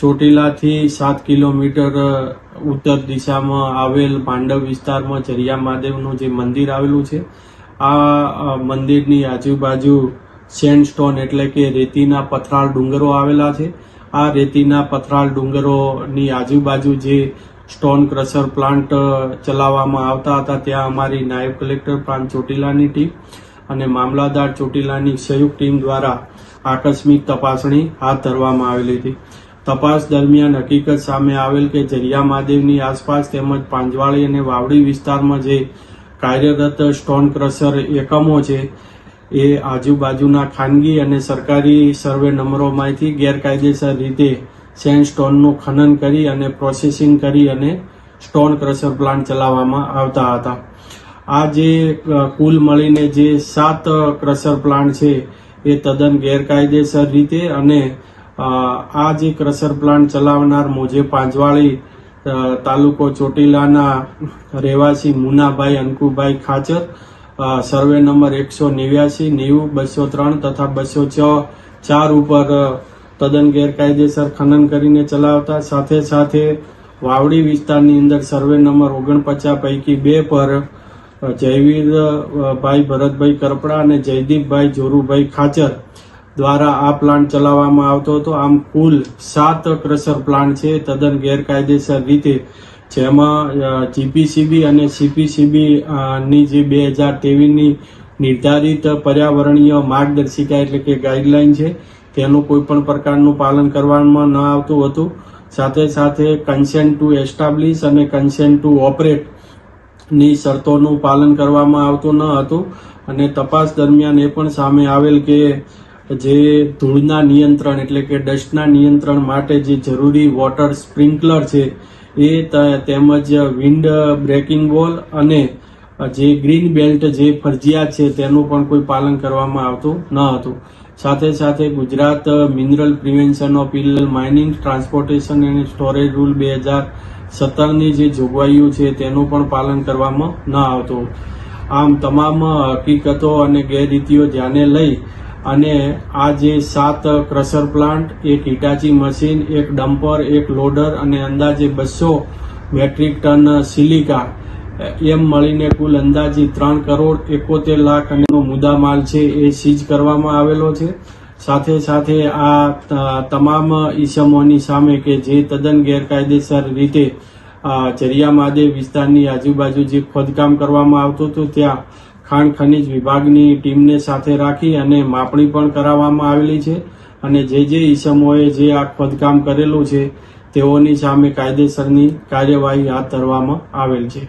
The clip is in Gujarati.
ચોટીલાથી 7 કિલોમીટર ઉત્તર દિશામાં આવેલ પાંડવ વિસ્તારમાં જરિયા મહાદેવનું જે મંદિર આવેલું છે, આ મંદિરની આજુબાજુ સેન્ડસ્ટોન એટલે કે રેતીના પથરાળ ડુંગરો આવેલા છે. આ રેતીના પથરાળ ડુંગરોની આજુબાજુ જે સ્ટોન ક્રશર પ્લાન્ટ ચલાવવામાં આવતા હતા, ત્યાં અમારી નાયબ કલેક્ટર પ્રાંત ચોટીલાની ટીમ અને મામલતદાર ચોટીલાની સંયુક્ત ટીમ દ્વારા આકસ્મિક તપાસણી હાથ ધરવામાં આવેલી હતી. તપાસ દરમિયાન હકીકત સામે આવેલ કે જરિયા મહાદેવની આસપાસ તેમજ પાંજવાળી અને વાવડી વિસ્તારમાં જે કાર્યરત સ્ટોન ક્રશર એકમો છે, એ આજુબાજુના ખાનગી અને સરકારી સર્વે નંબરોમાંથી ગેરકાયદેસર રીતે સેન્ડસ્ટોનનું ખનન કરી અને પ્રોસેસિંગ કરી અને સ્ટોન ક્રશર પ્લાન્ટ ચલાવવામાં આવતા હતા. આ જે કુલ મળીને જે 7 ક્રશર પ્લાન્ટ છે, એ તદ્દન ગેરકાયદેસર રીતે અને આ જે ક્રશર પ્લાન્ટ ચલાવનાર મોજે પાંજવાળી તાલુકો ચોટીલાના રહેવાસી મુનાભાઈ અંકુભાઈ ખાચર, સર્વે નંબર 189, 90, 203 તથા 204 ઉપર તદ્દન ગેરકાયદેસર ખનન કરીને ચલાવતા, સાથે સાથે વાવડી વિસ્તારની અંદર સર્વે નંબર 49 પૈકી 2 પર જયવીરભાઈ ભરતભાઈ કરપડા અને જયદીપભાઈ જોરુભાઈ ખાચર દ્વારા આ પ્લાન્ટ ચલાવવામાં આવતો હતો. આમ કુલ 7 ક્રશર પ્લાન્ટ છે તદ્દન ગેરકાયદેસર રીતે, જેમાં જીપીસીબી અને સીપીસીબી ની જે 2023ની નિર્ધારિત પર્યાવરણીય માર્ગદર્શિકા એટલે કે ગાઈડલાઈન છે, તેનું કોઈ પણ પ્રકારનું પાલન કરવામાં ન આવતું હતું. સાથે સાથે કન્સેન્ટ ટુ એસ્ટાબ્લિશ અને કન્સેન્ટ ટુ ઓપરેટ ની શરતોનું પાલન કરવામાં આવતું ન હતું. અને તપાસ દરમિયાન એ પણ સામે આવેલ કે જે ધૂળના નિયંત્રણ એટલે કે ડસ્ટના નિયંત્રણ માટે જે જરૂરી વોટર સ્પ્રિંકલર છે, એ તેમજ વિન્ડ બ્રેકિંગ વોલ અને જે ગ્રીન બેલ્ટ જે ફરજિયાત છે, તેનું પણ કોઈ પાલન કરવામાં આવતું ન હતું. સાથે સાથે Gujarat mineral prevention of illegal mining, transportation અને સ્ટોરેજ રૂલ 2017ની જે જોગવાઈઓ છે, તેનું પણ પાલન કરવામાં ન આવતું. આમ તમામ હકીકતો અને ગેરરીતિઓ ધ્યાને લઈ અને આ જે 7 ક્રશર પ્લાન્ટ, એક હિટાચી મશીન, એક ડમ્પર, એક લોડર અને અંદાજે 200 મેટ્રિક ટન સિલિકા, એમ મળીને કુલ અંદાજે 3,71,00,000 અને મુદ્દામાલ છે એ સીઝ કરવામાં આવેલો છે. સાથે સાથે આ તમામ ઈસમોની સામે કે જે તદ્દન ગેરકાયદેસર રીતે જરિયા મહાદેવ વિસ્તારની આજુબાજુ જે ખોદકામ કરવામાં આવતું હતું, ત્યાં ખાણ ખનીજ વિભાગની ટીમને સાથે રાખી અને માપણી પણ કરાવવામાં આવેલી છે. અને જે ઈસમોએ જે આ ખોદકામ કરેલું છે, તેઓની સામે કાયદેસરની કાર્યવાહી હાથ ધરવામાં આવેલ છે.